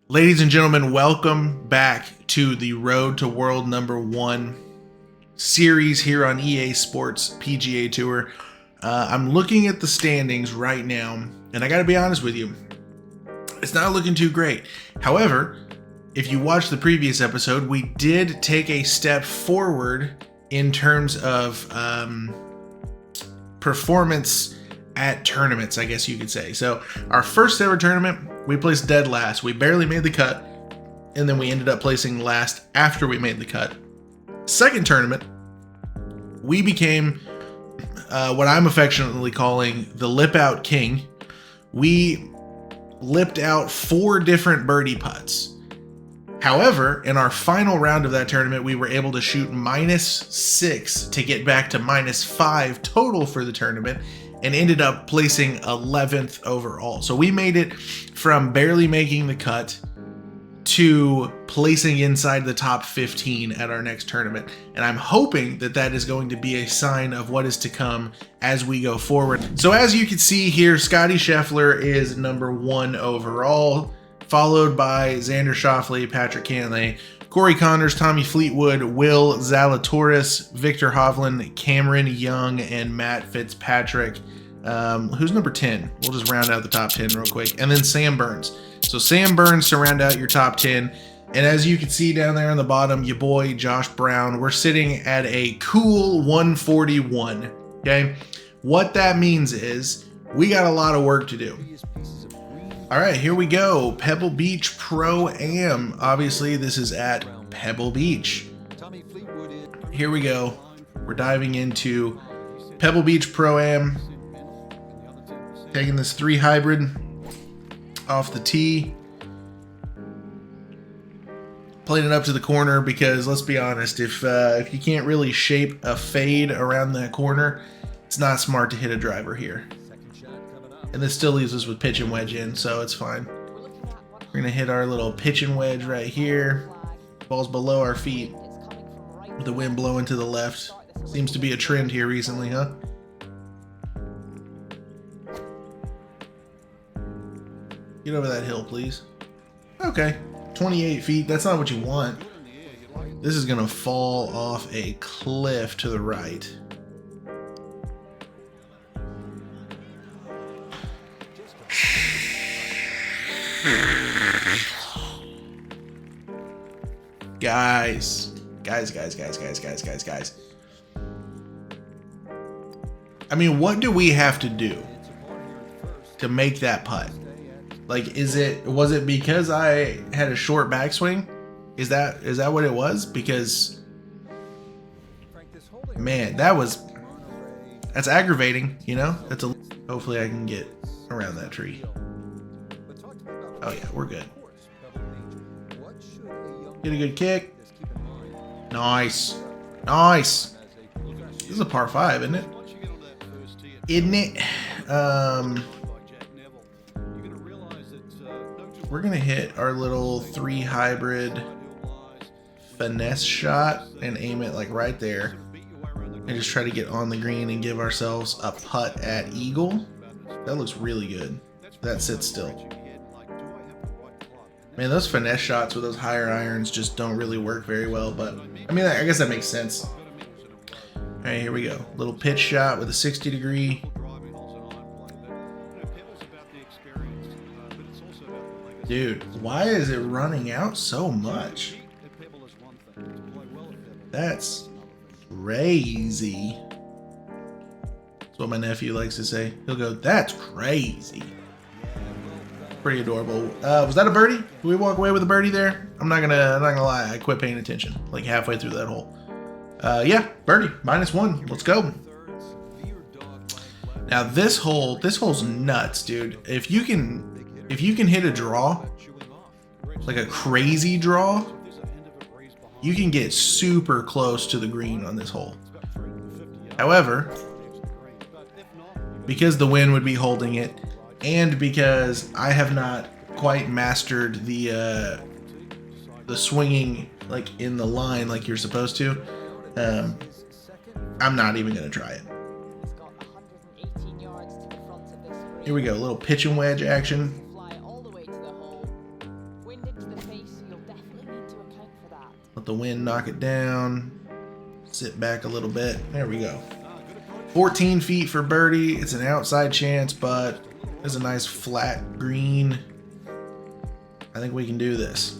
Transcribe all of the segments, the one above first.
Ladies and gentlemen, welcome back to the Road to World #1 series here on EA Sports PGA Tour. I'm looking at the standings right now, and I gotta be honest with you, it's not looking too great. However, if you watched the previous episode, we did take a step forward in terms of performance at tournaments, I guess you could say. So our first ever tournament, we placed dead last. We barely made the cut, and then we ended up placing last after we made the cut. Second tournament, we became what I'm affectionately calling the lip out king. We lipped out 4 different birdie putts. However, in our final round of that tournament, we were able to shoot -6 to get back to -5 total for the tournament, and ended up placing 11th overall. So we made it from barely making the cut to placing inside the top 15 at our next tournament. And I'm hoping that that is going to be a sign of what is to come as we go forward. So as you can see here, Scotty Scheffler is #1 overall, followed by Xander Schauffele, Patrick Cantlay, Corey Connors, Tommy Fleetwood, Will Zalatoris, Victor Hovland, Cameron Young, and Matt Fitzpatrick. Who's number 10? We'll just round out the top 10 real quick. And then Sam Burns. So Sam Burns to round out your top 10. And as you can see down there on the bottom, your boy Josh Brown, we're sitting at a cool 141. Okay? What that means is we got a lot of work to do. All right, here we go. Pebble Beach Pro-Am. Obviously, this is at Pebble Beach. Here we go. We're diving into Pebble Beach Pro-Am. Taking this 3 hybrid off the tee. Playing it up to the corner because, let's be honest, if you can't really shape a fade around that corner, it's not smart to hit a driver here. And this still leaves us with pitch and wedge in, so it's fine. We're gonna hit our little pitch and wedge right here. Ball's below our feet with the wind blowing to the left. Seems to be a trend here recently, huh? Get over that hill, please. Okay, 28 feet. That's not what you want. This is gonna fall off a cliff to the right. Guys. I mean, what do we have to do to make that putt? Like, was it because I had a short backswing? Is that what it was? Because, man, that's aggravating, you know? Hopefully I can get around that tree. Oh yeah, we're good. Get a good kick. Nice. Nice. This is a par 5, isn't it? Isn't it? We're gonna hit our little 3 hybrid finesse shot and aim it like right there. And just try to get on the green and give ourselves a putt at eagle. That looks really good. That sits still. Man, those finesse shots with those higher irons just don't really work very well, but I mean, I guess that makes sense. All right, here we go. Little pitch shot with a 60-degree. Dude, why is it running out so much? That's crazy. That's what my nephew likes to say. He'll go, "That's crazy." Pretty adorable. Was that a birdie? Did we walk away with a birdie there? I'm not gonna lie. I quit paying attention like halfway through that hole. Yeah, birdie, -1. Let's go. Now this hole's nuts, dude. If you can hit a draw, like a crazy draw, you can get super close to the green on this hole. However, because the wind would be holding it, and because I have not quite mastered the swinging like in the line like you're supposed to, I'm not even gonna try it. Here we go, a little pitch and wedge action. the wind knock it down. Sit back a little bit. There we go. 14 feet for birdie. It's an outside chance, but there's a nice flat green. I think we can do this.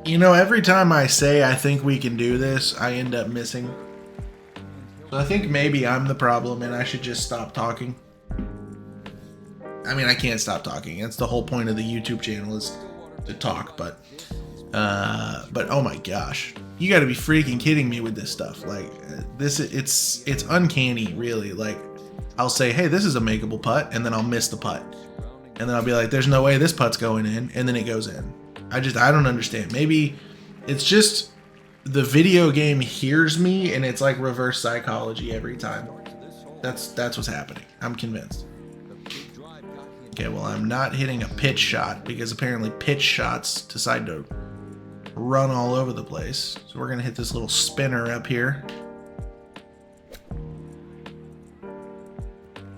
You know, every time I say I think we can do this, I end up missing. So I think maybe I'm the problem and I should just stop talking. I mean, I can't stop talking. That's the whole point of the YouTube channel, is to talk, but oh my gosh. You gotta be freaking kidding me with this stuff. Like, it's uncanny, really. Like, I'll say, hey, this is a makeable putt, and then I'll miss the putt. And then I'll be like, there's no way this putt's going in, and then it goes in. I don't understand. Maybe it's just the video game hears me and it's like reverse psychology every time. That's what's happening. I'm convinced. Okay, well, I'm not hitting a pitch shot because apparently pitch shots decide to run all over the place. So we're gonna hit this little spinner up here.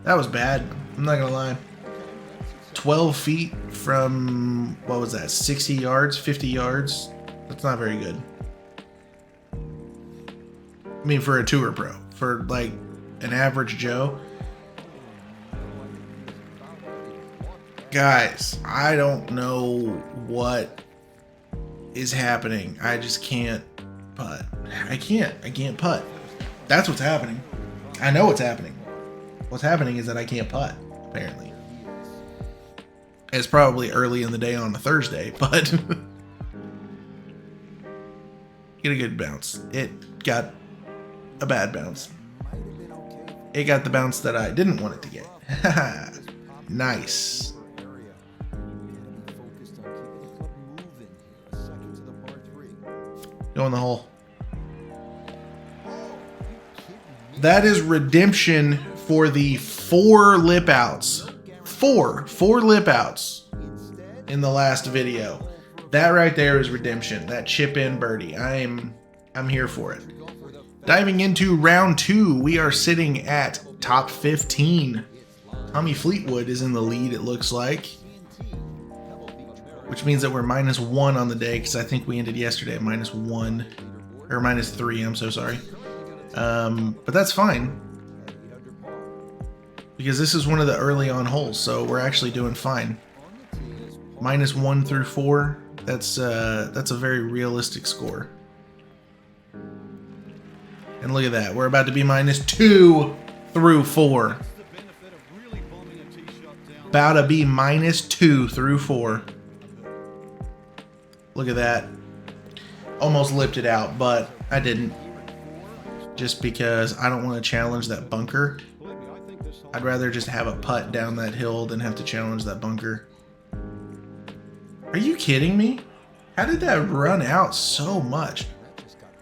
That was bad. I'm not gonna lie. 12 feet from, what was that, 60 yards, 50 yards? That's not very good. I mean, for a tour pro. For, like, an average Joe. Guys, I don't know what is happening. I just can't putt. I can't putt. That's what's happening. I know what's happening. What's happening is that I can't putt, apparently. It's probably early in the day on a Thursday, but get a good bounce. It got a bad bounce. It got the bounce that I didn't want it to get. Nice. Go in the hole. That is redemption for the 4 lip outs. Four lip outs in the last video. That right there is redemption. That chip in birdie. I'm here for it. Diving into round 2, we are sitting at top 15. Tommy Fleetwood is in the lead, it looks like. Which means that we're -1 on the day, because I think we ended yesterday at -1. Or -3, I'm so sorry. But that's fine. Because this is one of the early on holes, so we're actually doing fine. -1 through 4, that's a very realistic score. And look at that, we're about to be -2 through 4. About to be -2 through 4. Look at that. Almost lipped it out, but I didn't. Just because I don't want to challenge that bunker. I'd rather just have a putt down that hill than have to challenge that bunker. Are you kidding me? How did that run out so much?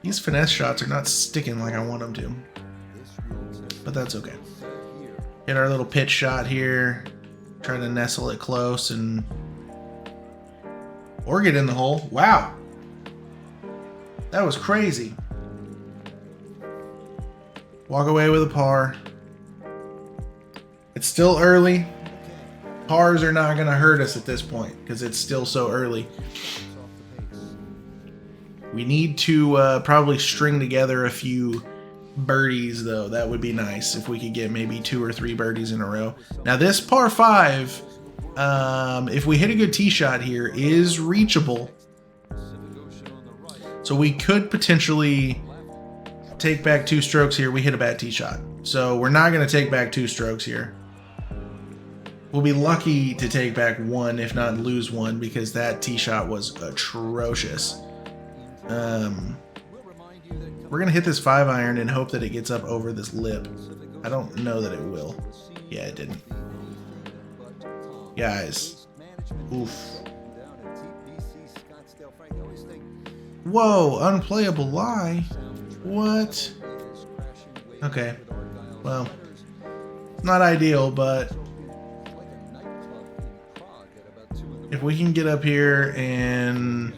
These finesse shots are not sticking like I want them to. But that's okay. Hit our little pitch shot here. Try to nestle it close and... or get in the hole. Wow. That was crazy. Walk away with a par. It's still early. Pars are not going to hurt us at this point because it's still so early. We need to probably string together a few birdies, though. That would be nice if we could get maybe 2 or 3 birdies in a row. Now, this par 5, if we hit a good tee shot here, is reachable. So we could potentially take back 2 strokes here. We hit a bad tee shot. So we're not going to take back 2 strokes here. We'll be lucky to take back 1, if not lose 1, because that tee shot was atrocious. We're going to hit this 5-iron and hope that it gets up over this lip. I don't know that it will. Yeah, it didn't. Guys. Oof. Whoa, unplayable lie. What? Okay. Well, it's not ideal, but if we can get up here and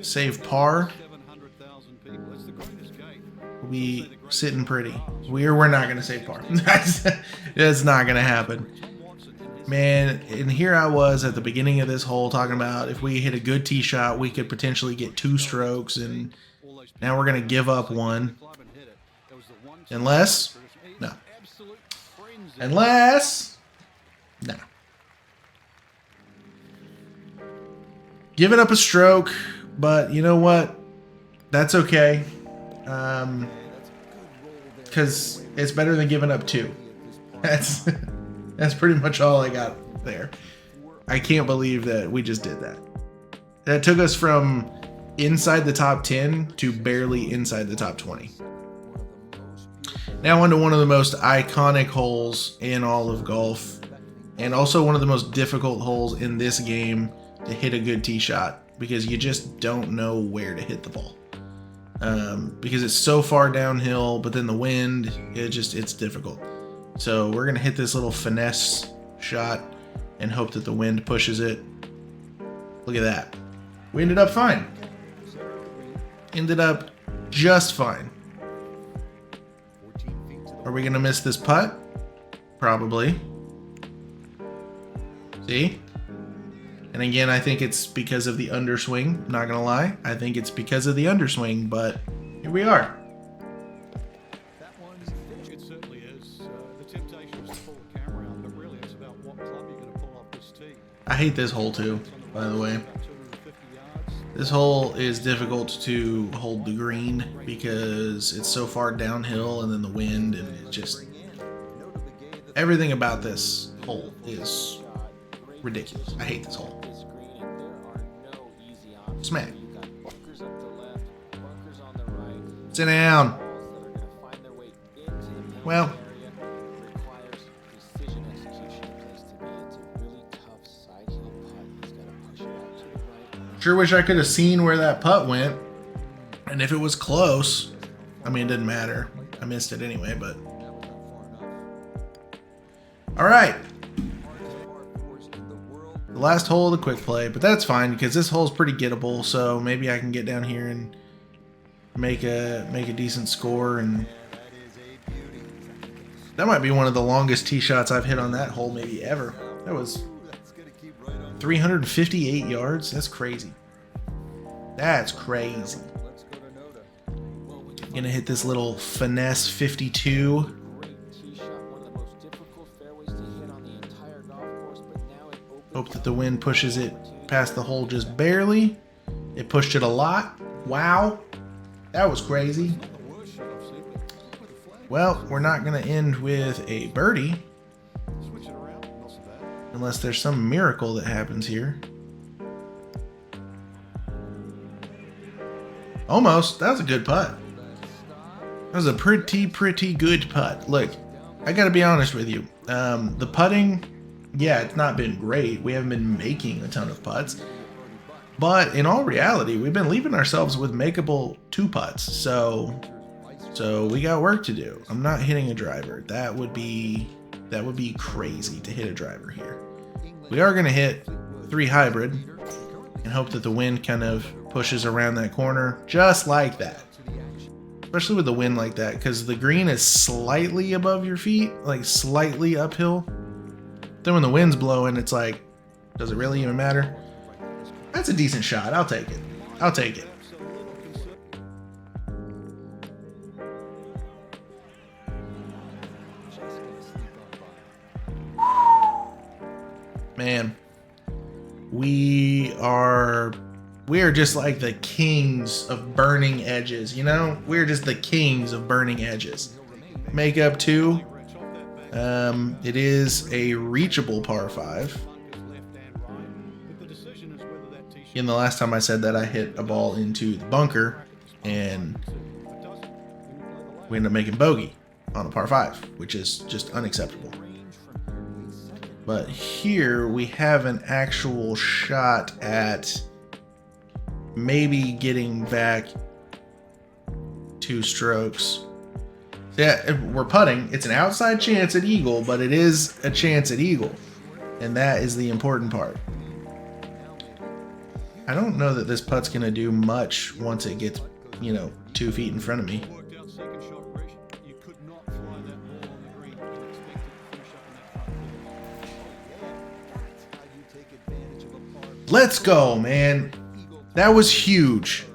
save par, be sitting pretty. We're not gonna save par. That's not gonna happen. Man, and here I was at the beginning of this hole talking about if we hit a good tee shot, we could potentially get 2 strokes, and now we're gonna give up 1. Unless, no. No. Giving up a stroke, but you know what? That's okay. Because it's better than giving up 2. That's pretty much all I got there. I can't believe that we just did that. That took us from inside the top 10 to barely inside the top 20. Now onto one of the most iconic holes in all of golf, and also one of the most difficult holes in this game to hit a good tee shot, because you just don't know where to hit the ball. Because it's so far downhill, but then the wind, it's difficult. So we're gonna hit this little finesse shot and hope that the wind pushes it. Look at that. We ended up fine. Ended up just fine. Are we gonna miss this putt? Probably. See? And again, I think it's because of the underswing. Not gonna lie. I think it's because of the underswing, but here we are. That one, it certainly is. The temptation is to pull the camera out, but really it's about what club you're going to pull off this tee. I hate this hole too, by the way. This hole is difficult to hold the green because it's so far downhill, and then the wind, and it just... Everything about this hole is ridiculous. I hate this hole. Smack. Sit down. Well, sure wish I could have seen where that putt went, and if it was close, I mean, it didn't matter. I missed it anyway, but all right. The last hole of the quick play, but that's fine because this hole's pretty gettable, so maybe I can get down here and make a decent score. And that might be one of the longest tee shots I've hit on that hole maybe ever. That was 358 yards. That's crazy. That's crazy. Gonna hit this little finesse 52. Hope that the wind pushes it past the hole just barely. It pushed it a lot. Wow. That was crazy. Well, we're not going to end with a birdie. Unless there's some miracle that happens here. Almost. That was a good putt. That was a pretty good putt. Look, I got to be honest with you. The putting... Yeah, it's not been great. We haven't been making a ton of putts. But in all reality, we've been leaving ourselves with makeable 2 putts. So we got work to do. I'm not hitting a driver. That would be crazy to hit a driver here. We are going to hit 3 hybrid and hope that the wind kind of pushes around that corner just like that. Especially with the wind like that, because the green is slightly above your feet, like slightly uphill. Then when the wind's blowing, it's like, does it really even matter? That's a decent shot. I'll take it. I'll take it. Man, we are just like the kings of burning edges, you know? We're just the kings of burning edges. Makeup 2. It is a reachable par 5. And the last time I said that, I hit a ball into the bunker and we ended up making bogey on a par 5, which is just unacceptable. But here we have an actual shot at maybe getting back 2 strokes. Yeah, we're putting. It's an outside chance at eagle, but it is a chance at eagle. And that is the important part. I don't know that this putt's going to do much once it gets, 2 feet in front of me. Let's go, man. That was huge.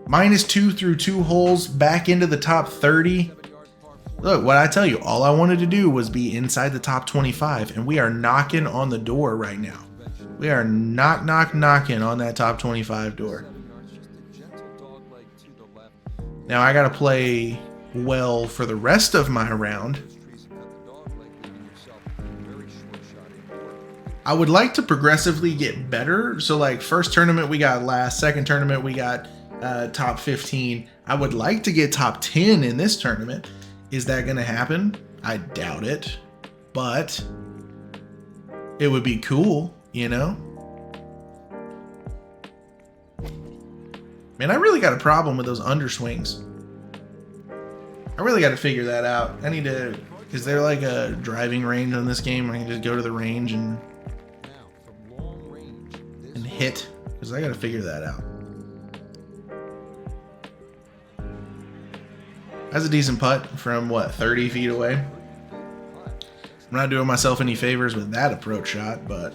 -2 through 2 holes back into the top 30. Look, what I tell you, all I wanted to do was be inside the top 25, and we are knocking on the door right now. We are knocking on that top 25 door. Now I gotta play well for the rest of my round. I would like to progressively get better. So like first tournament we got last, second tournament we got top 15. I would like to get top 10 in this tournament. Is that going to happen? I doubt it, but it would be cool, you know? Man, I really got a problem with those underswings. I really got to figure that out. I need to, is there like a driving range on this game? I can just go to the range and hit, because I got to figure that out. That's a decent putt from what, 30 feet away. I'm not doing myself any favors with that approach shot, but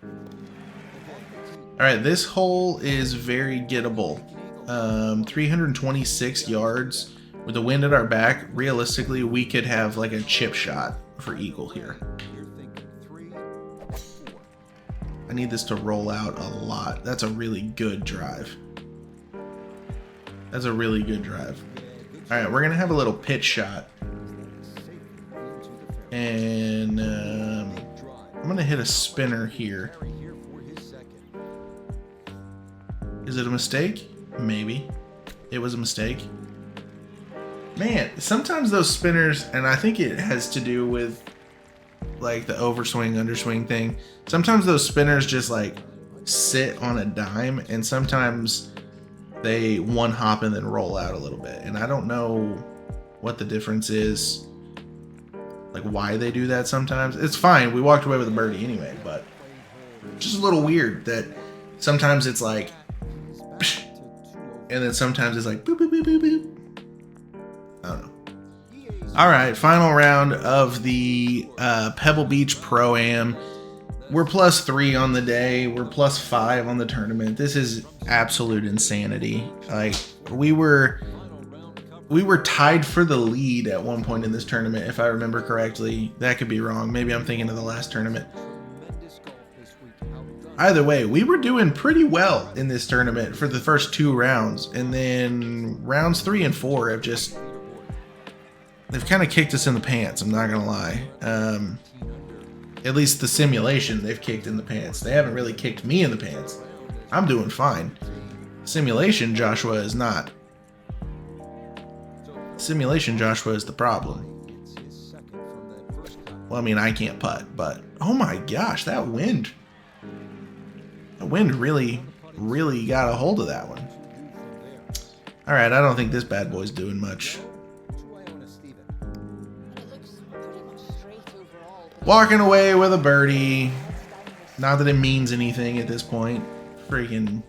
all right, this hole is very gettable. 326 yards with the wind at our back. Realistically, we could have like a chip shot for eagle here. I need this to roll out a lot. That's a really good drive. That's a really good drive. All right, we're gonna have a little pitch shot, and I'm gonna hit a spinner here. Is it a mistake? Maybe. It was a mistake. Man, sometimes those spinners, and I think it has to do with like the overswing, underswing thing. Sometimes those spinners just like sit on a dime, and sometimes they one hop and then roll out a little bit. And I don't know what the difference is, like why they do that sometimes. It's fine. We walked away with a birdie anyway, but just a little weird that sometimes it's like, and then sometimes it's like boop, boop, boop, boop, boop. I don't know. All right, final round of the Pebble Beach Pro-Am. We're +3 on the day. We're +5 on the tournament. This is absolute insanity. Like we were tied for the lead at one point in this tournament, if I remember correctly. That could be wrong. Maybe I'm thinking of the last tournament. Either way, we were doing pretty well in this tournament for the first 2 rounds, and then rounds 3 and 4 have just, they've kind of kicked us in the pants. I'm not gonna lie. At least the simulation, they've kicked in the pants. They haven't really kicked me in the pants. I'm doing fine. Simulation Joshua is not. Simulation Joshua is the problem. Well, I mean, I can't putt, but oh my gosh, that wind. The wind really got a hold of that one. All right, I don't think this bad boy's doing much. Walking away with a birdie. Not that it means anything at this point. Freaking,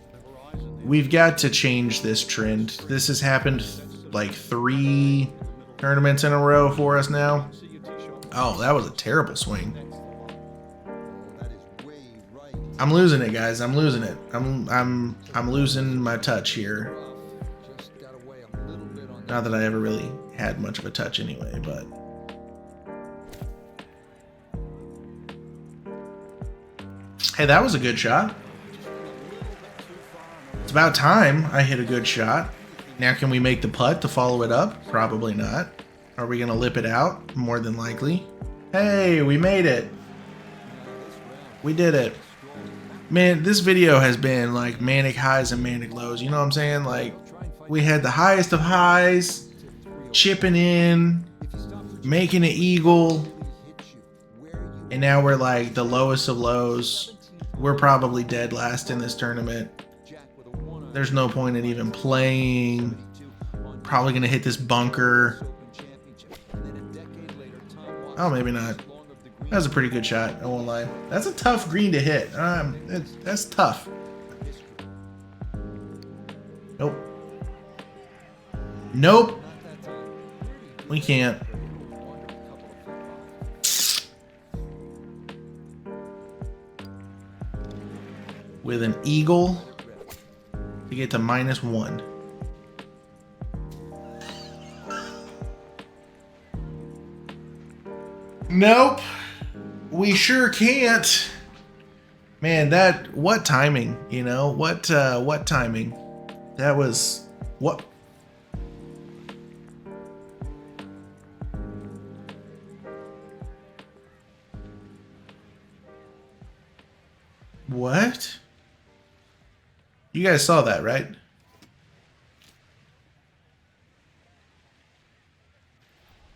we've got to change this trend. This has happened like 3 tournaments in a row for us now. Oh, that was a terrible swing. I'm losing it, guys. I'm losing it. I'm losing my touch here. Not that I ever really had much of a touch anyway, but hey, that was a good shot. It's about time I hit a good shot. Now can we make the putt to follow it up? Probably not. Are we going to lip it out? More than likely. Hey, we made it. We did it. Man, this video has been like manic highs and manic lows. You know what I'm saying? Like, we had the highest of highs, chipping in, making an eagle, and now we're like the lowest of lows. We're probably dead last in this tournament. There's no point in even playing. Probably going to hit this bunker. Oh, maybe not. That was a pretty good shot, I won't lie. That's a tough green to hit. That's tough. Nope. Nope. We can't. with an eagle to get to -1. Nope. We sure can't. Man, what timing, you know? What timing? That was what? What? You guys saw that, right?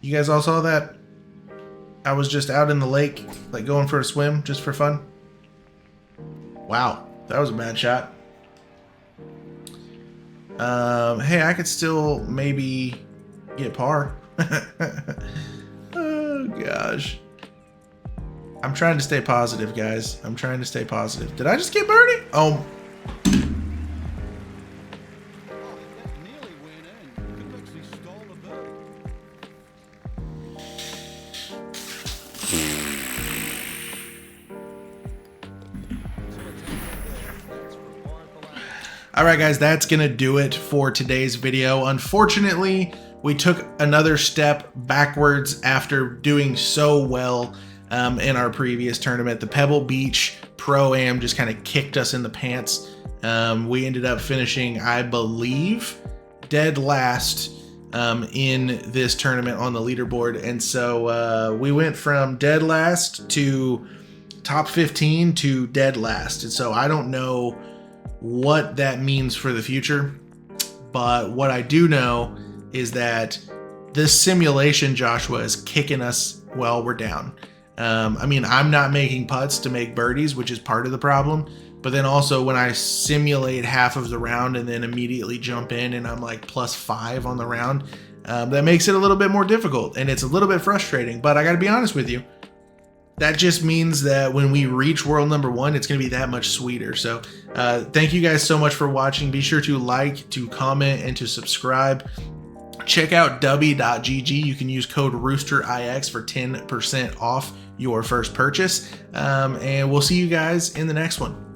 You guys all saw that? I was just out in the lake, like going for a swim, just for fun. Wow, that was a bad shot. Hey, I could still maybe get par. Oh, gosh. I'm trying to stay positive, guys. I'm trying to stay positive. Did I just get birdie? Oh. That nearly went in. Could actually stole a birdie. All right, guys, that's going to do it for today's video. Unfortunately, we took another step backwards after doing so well in our previous tournament. The Pebble Beach Pro-Am just kind of kicked us in the pants. We ended up finishing, I believe, dead last in this tournament on the leaderboard. And so we went from dead last to top 15 to dead last. And so I don't know what that means for the future, but what I do know is that this simulation, Joshua, is kicking us while we're down. I mean, I'm not making putts to make birdies, which is part of the problem, but then also when I simulate half of the round and then immediately jump in and I'm like +5 on the round, that makes it a little bit more difficult and it's a little bit frustrating. But I got to be honest with you, that just means that when we reach world number 1, it's going to be that much sweeter. So thank you guys so much for watching. Be sure to like, to comment, and to subscribe. Check out dubby.gg. You can use code ROOSTERIX for 10% off your first purchase. And we'll see you guys in the next one.